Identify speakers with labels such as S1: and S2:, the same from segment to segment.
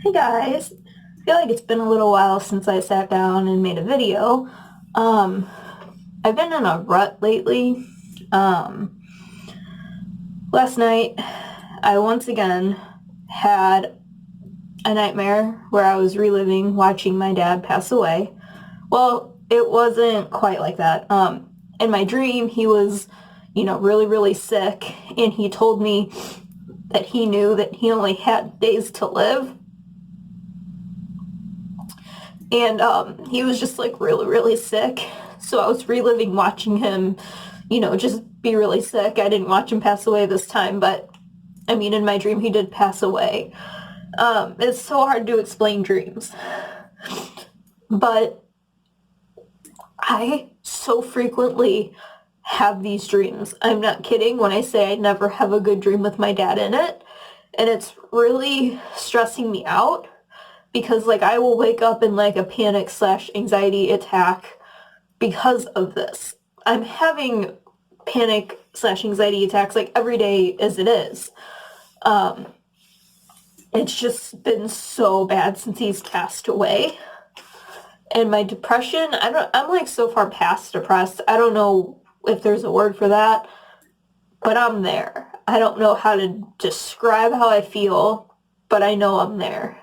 S1: Hey guys, I feel like it's been a little while since I sat down and made a video. Um, I've been in a rut lately. Um, Last night I once again had a nightmare where I was reliving watching my dad pass away. Well, it wasn't quite like that. In my dream, he was, really, really sick, and he told me that he knew that he only had days to live. And he was just like really, really sick. So I was reliving watching him, just be really sick. I didn't watch him pass away this time, but I mean, in my dream, he did pass away. It's so hard to explain dreams, but I so frequently have these dreams. I'm not kidding when I say I never have a good dream with my dad in it. And it's really stressing me out because like I will wake up in like a panic slash anxiety attack because of this. I'm having panic slash anxiety attacks like every day as it is. Um, it's just been so bad since he's passed away. And my depression, I'm like so far past depressed. I don't know if there's a word for that, but I'm there. I don't know how to describe how I feel, but I know I'm there.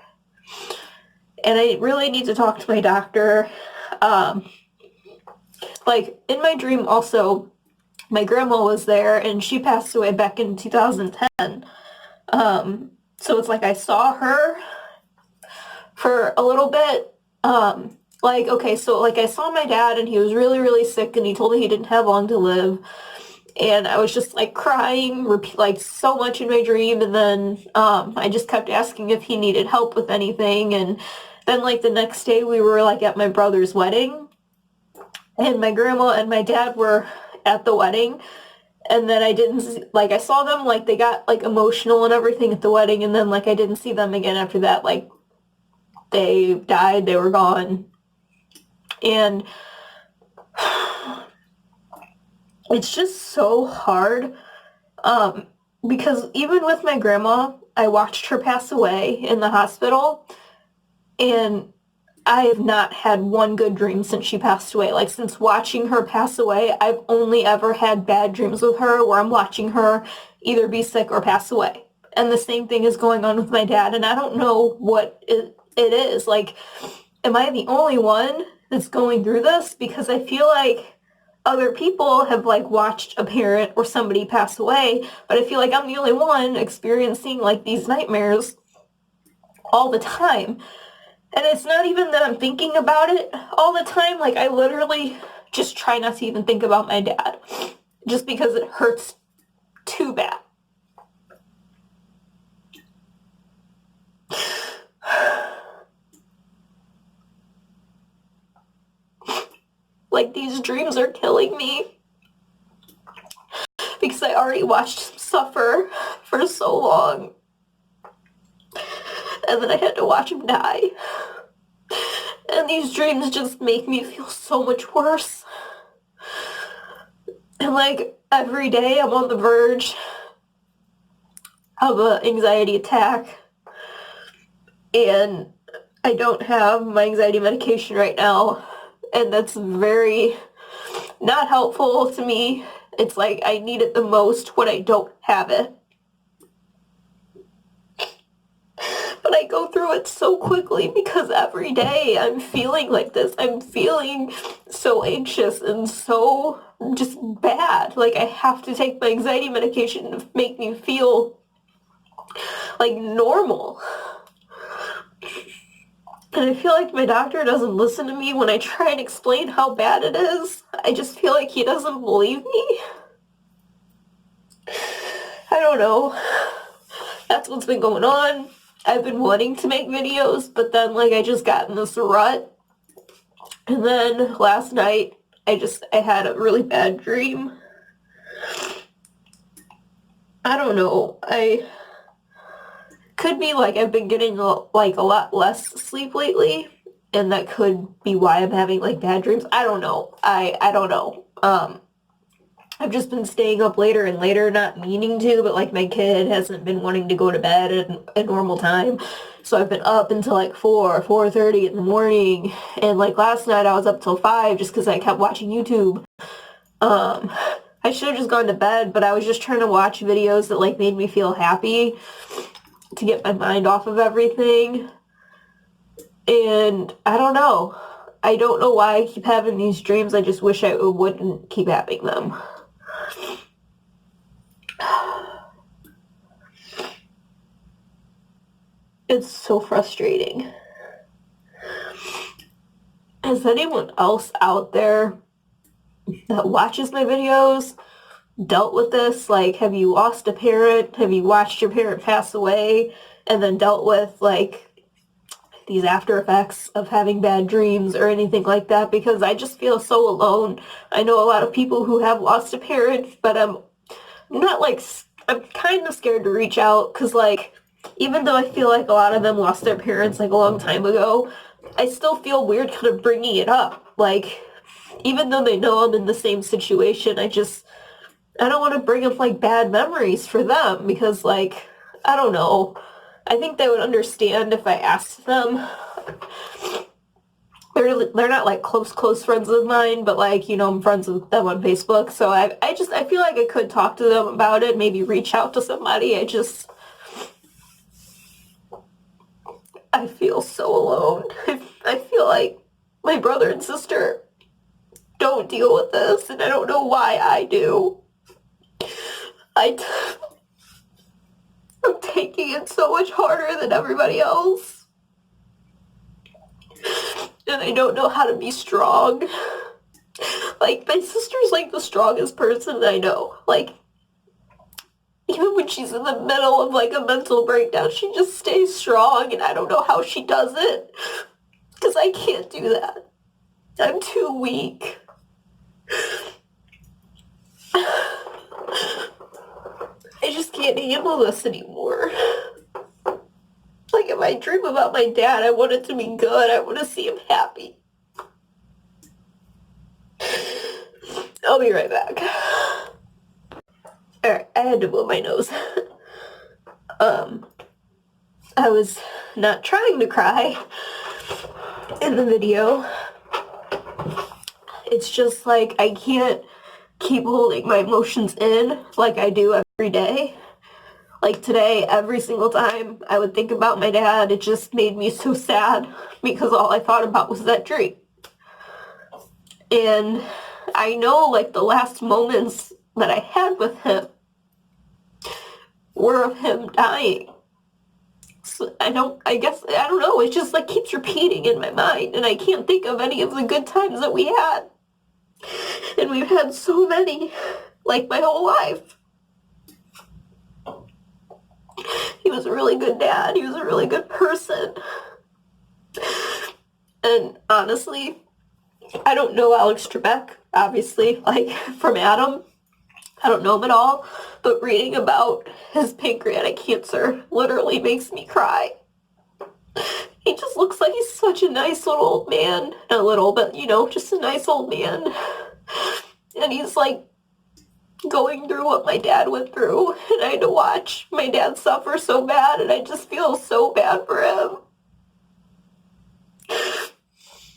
S1: And I really need to talk to my doctor. Um, like in my dream also, my grandma was there and she passed away back in 2010. So it's like I saw her for a little bit. Okay, so like I saw my dad and he was really, really sick and he told me he didn't have long to live. And I was just like crying, like so much in my dream. And then I just kept asking if he needed help with anything. And then like the next day we were like at my brother's wedding and my grandma and my dad were at the wedding. And then I didn't see, like I saw them, like they got like emotional and everything at the wedding, and then like I didn't see them again after that. Like they died, they were gone. And it's just so hard. Because even with my grandma, I watched her pass away in the hospital, and I have not had one good dream since she passed away. Like, since watching her pass away, I've only ever had bad dreams with her where I'm watching her either be sick or pass away. And the same thing is going on with my dad, and I don't know what it is. Like, am I the only one that's going through this? Because I feel like other people have, like, watched a parent or somebody pass away, but I feel like I'm the only one experiencing, like, these nightmares all the time. And it's not even that I'm thinking about it all the time. Like, I literally just try not to even think about my dad. Just because it hurts too bad. Like, these dreams are killing me. Because I already watched him suffer for so long. And then I had to watch him die. And these dreams just make me feel so much worse. And like every day I'm on the verge of an anxiety attack. And I don't have my anxiety medication right now. And that's very not helpful to me. It's like I need it the most when I don't have it. But I go through it so quickly because every day I'm feeling like this. I'm feeling so anxious and so just bad. Like I have to take my anxiety medication to make me feel like normal. And I feel like my doctor doesn't listen to me when I try and explain how bad it is. I just feel like he doesn't believe me. I don't know. That's what's been going on. I've been wanting to make videos, but then like I just got in this rut. And then last night I had a really bad dream. I don't know. I could be like I've been getting like a lot less sleep lately, and that could be why I'm having like bad dreams. I don't know. I don't know. I've just been staying up later and later, not meaning to, but like my kid hasn't been wanting to go to bed at a normal time. So I've been up until like 4:30 in the morning. And like last night I was up till 5 just because I kept watching YouTube. Um, I should have just gone to bed, but I was just trying to watch videos that like made me feel happy to get my mind off of everything. And I don't know. I don't know why I keep having these dreams. I just wish I wouldn't keep having them. It's so frustrating. Has anyone else out there that watches my videos dealt with this? Like, have you lost a parent? Have you watched your parent pass away and then dealt with, like, these after effects of having bad dreams or anything like that? Because I just feel so alone. I know a lot of people who have lost a parent, but I'm not, like, I'm kind of scared to reach out because, like, even though I feel like a lot of them lost their parents, like, a long time ago, I still feel weird kind of bringing it up. Like, even though they know I'm in the same situation, I don't want to bring up, like, bad memories for them because, like, I don't know. I think they would understand if I asked them. They're not, like, close friends of mine, but, like, you know, I'm friends with them on Facebook, so I feel like I could talk to them about it, maybe reach out to somebody. I feel so alone. I feel like my brother and sister don't deal with this, and I don't know why I do. I'm taking it so much harder than everybody else. And I don't know how to be strong. Like, my sister's, like, the strongest person I know. Like, even when she's in the middle of, like, a mental breakdown, she just stays strong, and I don't know how she does it. Because I can't do that. I'm too weak. I just can't handle this anymore. Like, if I dream about my dad, I want it to be good. I want to see him happy. I'll be right back. Alright, I had to blow my nose. I was not trying to cry in the video. It's just like I can't keep holding my emotions in like I do every day. Like today, every single time I would think about my dad, it just made me so sad because all I thought about was that dream. And I know, like, the last moments that I had with him were of him dying. So I don't know, it just, like, keeps repeating in my mind, and I can't think of any of the good times that we had. And we've had so many, like, my whole life. He was a really good dad. He was a really good person. And honestly, I don't know Alex Trebek, obviously, like, from Adam. I don't know him at all, but reading about his pancreatic cancer literally makes me cry. He just looks like he's such a nice little old man. Not little, but, you know, just a nice old man. And he's, like, going through what my dad went through, and I had to watch my dad suffer so bad, and I just feel so bad for him.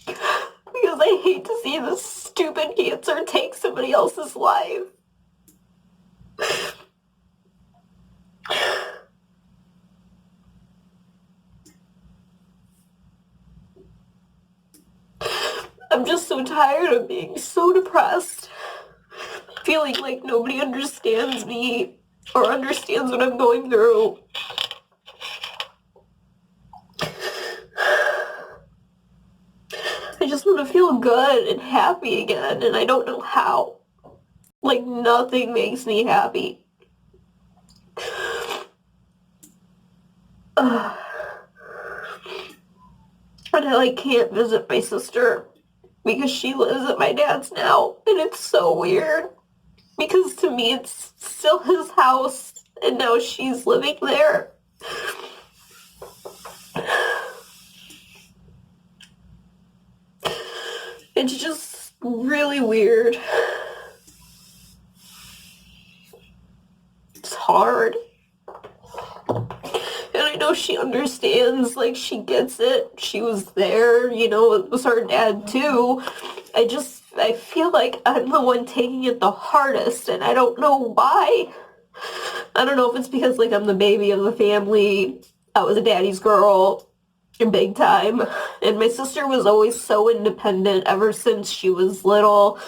S1: Because I hate to see this stupid cancer take somebody else's life. I'm just so tired of being so depressed. Feeling like nobody understands me or understands what I'm going through. I just want to feel good and happy again, and I don't know how. Like, nothing makes me happy. And I, like, can't visit my sister because she lives at my dad's now, and it's so weird. Because to me, it's still his house, and now she's living there. It's just really weird. hard. And I know she understands, like, she gets it. She was there, you know, it was her dad too. I feel like I'm the one taking it the hardest, and I don't know why. I don't know if it's because, like, I'm the baby of the family. I was a daddy's girl, big time. And my sister was always so independent ever since she was little.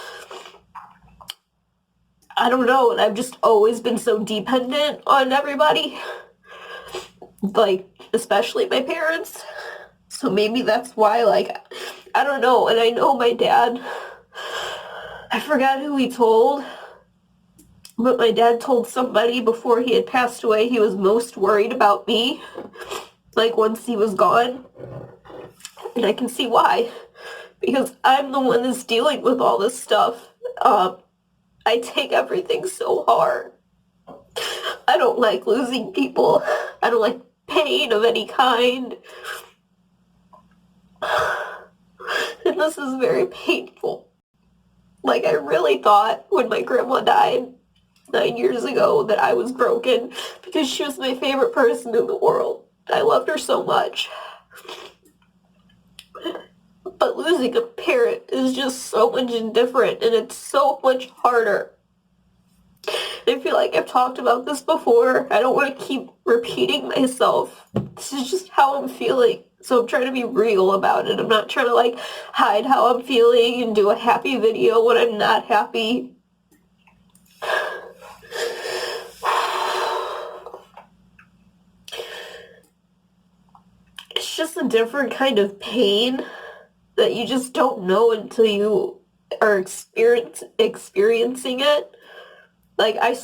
S1: I don't know, and I've just always been so dependent on everybody. Like, especially my parents. So maybe that's why, like, I don't know. And I know my dad, I forgot who he told, but my dad told somebody before he had passed away he was most worried about me, like, once he was gone. And I can see why. Because I'm the one that's dealing with all this stuff. I take everything so hard. I don't like losing people. I don't like pain of any kind. And this is very painful. Like, I really thought when my grandma died 9 years ago that I was broken because she was my favorite person in the world. I loved her so much. But losing a parent is just so much different, and it's so much harder. I feel like I've talked about this before. I don't want to keep repeating myself. This is just how I'm feeling. So I'm trying to be real about it. I'm not trying to, like, hide how I'm feeling and do a happy video when I'm not happy. It's just a different kind of pain that you just don't know until you are experiencing it. Like, I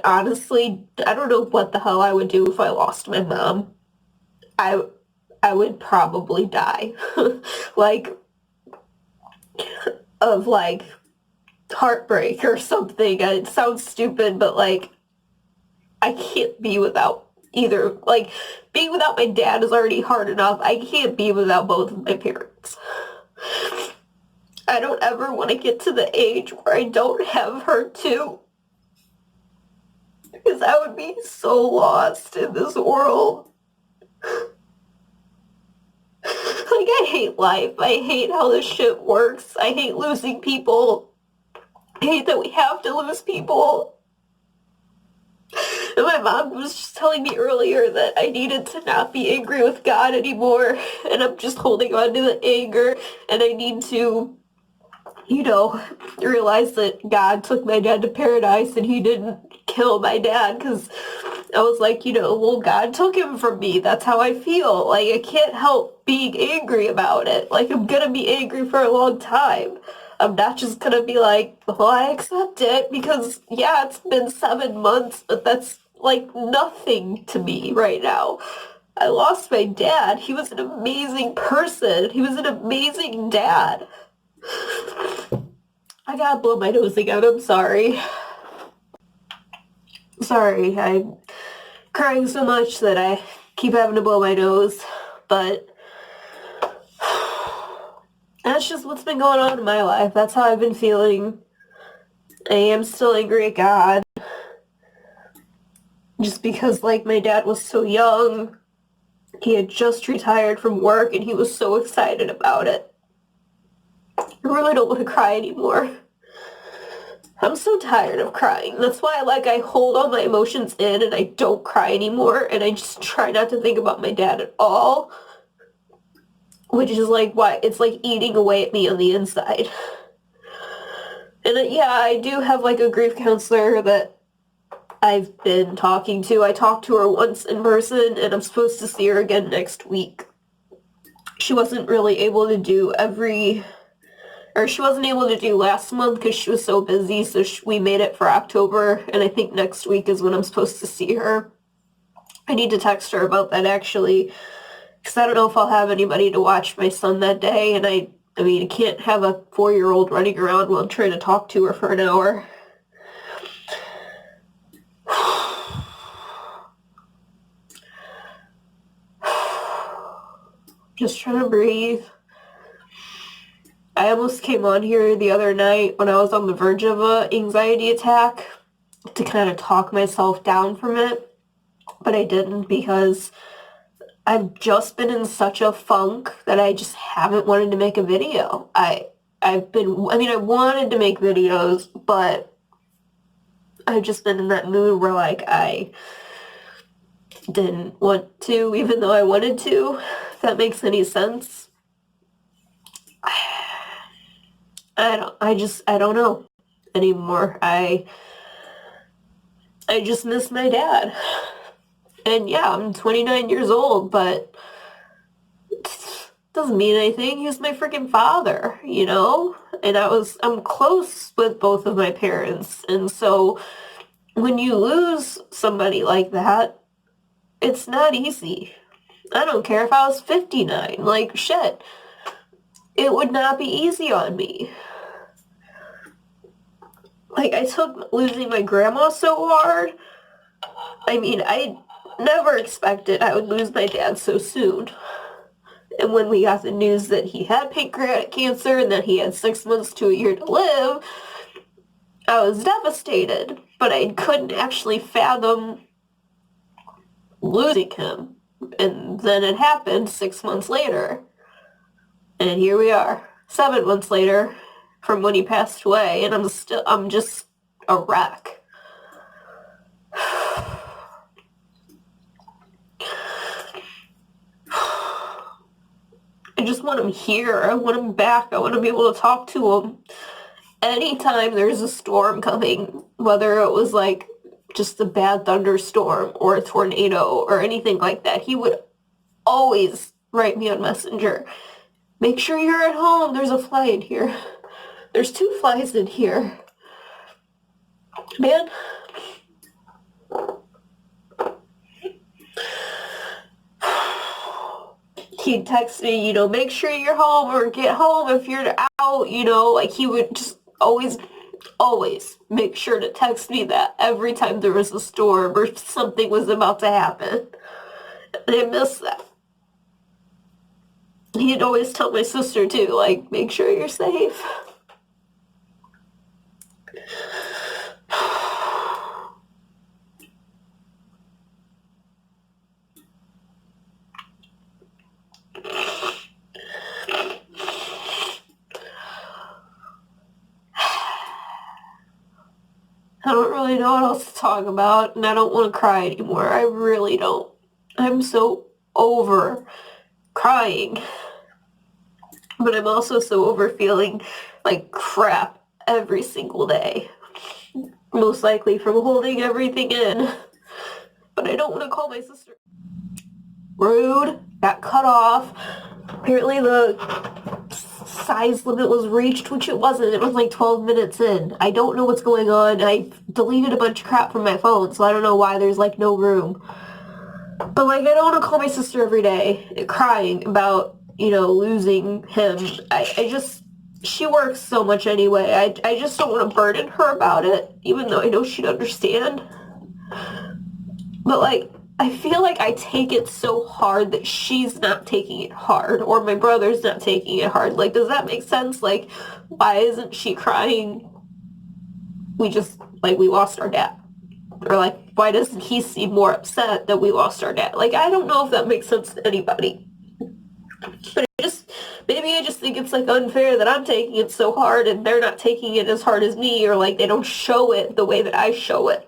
S1: honestly, I don't know what the hell I would do if I lost my mom. I would probably die. Like, of, like, heartbreak or something. It sounds stupid, but, like, I can't be without either. Like, being without my dad is already hard enough. I can't be without both of my parents. I don't ever want to get to the age where I don't have her too. Because I would be so lost in this world. Like, I hate life. I hate how this shit works. I hate losing people. I hate that we have to lose people. And my mom was just telling me earlier that I needed to not be angry with God anymore. And I'm just holding on to the anger. And I need to, you know, realize that God took my dad to paradise and he didn't kill my dad. Because I was like, you know, well, God took him from me. That's how I feel. Like, I can't help being angry about it. Like, I'm gonna be angry for a long time. I'm not just gonna be like, well, I accept it because, yeah, it's been 7 months, but that's, like, nothing to me right now. I lost my dad. He was an amazing person. He was an amazing dad. I gotta blow my nose again. I'm sorry. Sorry, I'm crying so much that I keep having to blow my nose, but that's just what's been going on in my life. That's how I've been feeling. I am still angry at God. Just because, like, my dad was so young. He had just retired from work and he was so excited about it. I really don't want to cry anymore. I'm so tired of crying. That's why, like, I hold all my emotions in and I don't cry anymore, and I just try not to think about my dad at all. Which is, like, why it's, like, eating away at me on the inside. And, yeah, I do have, like, a grief counselor that I've been talking to. I talked to her once in person, and I'm supposed to see her again next week. She wasn't really able to do she wasn't able to do last month because she was so busy, so we made it for October, and I think next week is when I'm supposed to see her. I need to text her about that, actually, because I don't know if I'll have anybody to watch my son that day, and I mean, I can't have a 4-year-old running around while I'm trying to talk to her for an hour. Just trying to breathe. I almost came on here the other night when I was on the verge of an anxiety attack, to kind of talk myself down from it, but I didn't because I've just been in such a funk that I just haven't wanted to make a video. I wanted to make videos, but I've just been in that mood where like I didn't want to, even though I wanted to, if that makes any sense. I don't know anymore. I just miss my dad. And yeah, I'm 29 years old, but it doesn't mean anything. He was my freaking father, you know? And I'm close with both of my parents. And so when you lose somebody like that, it's not easy. I don't care if I was 59. Like, shit. It would not be easy on me. Like, I took losing my grandma so hard. I mean, I never expected I would lose my dad so soon. And when we got the news that he had pancreatic cancer and that he had 6 months to a year to live, I was devastated. But I couldn't actually fathom losing him. And then it happened 6 months later. And here we are, 7 months later from when he passed away, and I'm just a wreck. I just want him here. I want him back. I want to be able to talk to him. Anytime there's a storm coming, whether it was like just a bad thunderstorm or a tornado or anything like that, he would always write me on Messenger. Make sure you're at home. There's a fly in here. There's 2 flies in here. Man. He'd text me, you know, make sure you're home or get home if you're out, you know, like he would just always make sure to text me that every time there was a storm or something was about to happen. And I miss that. He'd always tell my sister too, like, make sure you're safe. I don't really know what else to talk about, and I don't want to cry anymore. I really don't. I'm so over crying. But I'm also so over feeling like crap every single day. Most likely from holding everything in. But I don't want to call my sister. Rude. Got cut off. Apparently the size limit was reached, which it wasn't. It was like 12 minutes in. I don't know what's going on. I deleted a bunch of crap from my phone, so I don't know why there's like no room. But like, I don't want to call my sister every day crying about, you know, losing him. She works so much anyway. I just don't want to burden her about it, even though I know she'd understand. But like, I feel like I take it so hard that she's not taking it hard, or my brother's not taking it hard. Like, does that make sense? Like, why isn't she crying? We lost our dad. Or like, why doesn't he seem more upset that we lost our dad? Like, I don't know if that makes sense to anybody. But maybe I just think it's like unfair that I'm taking it so hard and they're not taking it as hard as me, or like they don't show it the way that I show it.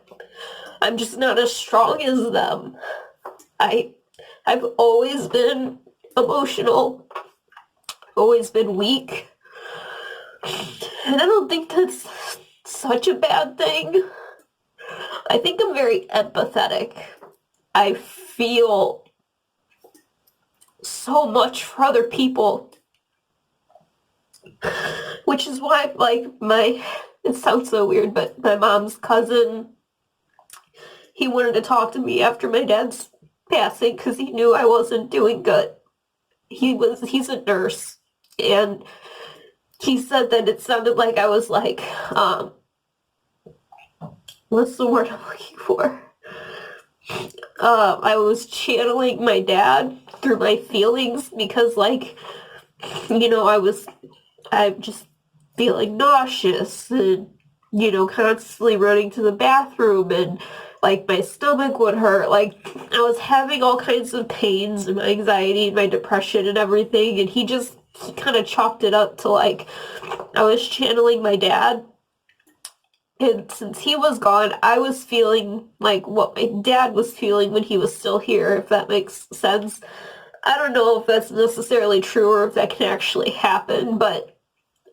S1: I'm just not as strong as them. I've always been emotional, always been weak. And I don't think that's such a bad thing. I think I'm very empathetic. I feel so much for other people. Which is why, like, it sounds so weird, but my mom's cousin, he wanted to talk to me after my dad's passing because he knew I wasn't doing good. He's a nurse, and he said that it sounded like I was like, what's the word I'm looking for? I was channeling my dad through my feelings because, like, you know, I'm just feeling nauseous and constantly running to the bathroom, and like my stomach would hurt. Like I was having all kinds of pains and my anxiety and my depression and everything, and he kind of chalked it up to like I was channeling my dad. And since he was gone, I was feeling like what my dad was feeling when he was still here, if that makes sense. I don't know if that's necessarily true or if that can actually happen, but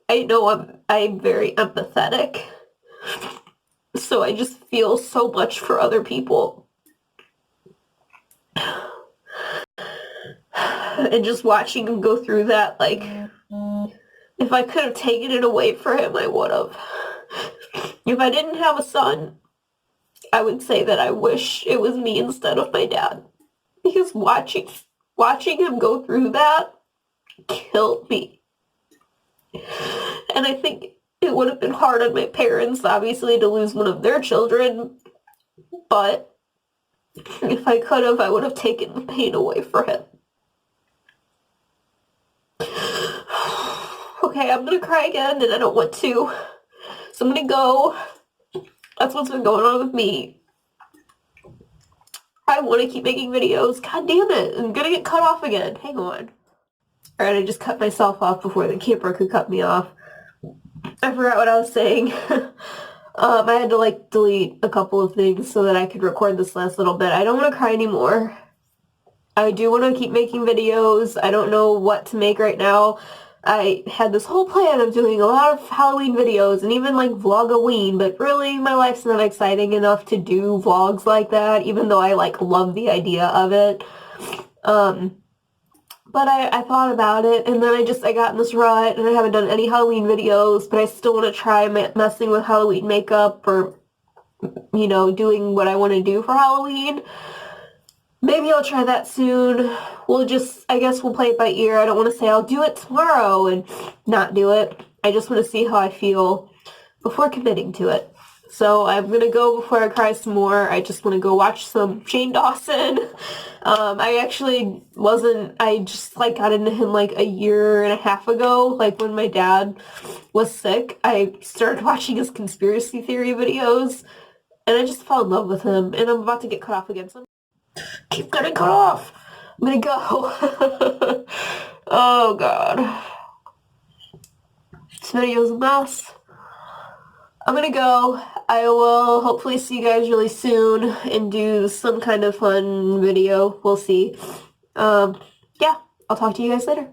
S1: I know I'm very empathetic. So I just feel so much for other people. And just watching him go through that, like, if I could have taken it away for him, I would have. If I didn't have a son, I would say that I wish it was me instead of my dad. Because watching him go through that killed me. And I think it would have been hard on my parents, obviously, to lose one of their children. But if I could have, I would have taken the pain away for him. Okay, I'm gonna cry again, and I don't want to. So I'm gonna go. That's what's been going on with me. I want to keep making videos. God damn it. I'm gonna get cut off again. Hang on. Alright, I just cut myself off before the camera could cut me off. I forgot what I was saying. I had to like delete a couple of things so that I could record this last little bit. I don't want to cry anymore. I do want to keep making videos. I don't know what to make right now. I had this whole plan of doing a lot of Halloween videos and even like Vlogoween, but really my life's not exciting enough to do vlogs like that, even though I like love the idea of it. But I thought about it, and then I got in this rut, and I haven't done any Halloween videos, but I still want to try messing with Halloween makeup, or, doing what I want to do for Halloween. Maybe I'll try that soon. I guess we'll play it by ear. I don't want to say I'll do it tomorrow and not do it. I just want to see how I feel before committing to it. So I'm going to go before I cry some more. I just want to go watch some Shane Dawson. I just got into him like a year and a half ago, like when my dad was sick. I started watching his conspiracy theory videos, and I just fell in love with him, and I'm about to get cut off again. So keep getting cut off. I'm gonna go. Oh god. This video's a mess. I'm gonna go. I will hopefully see you guys really soon and do some kind of fun video. We'll see. Yeah, I'll talk to you guys later.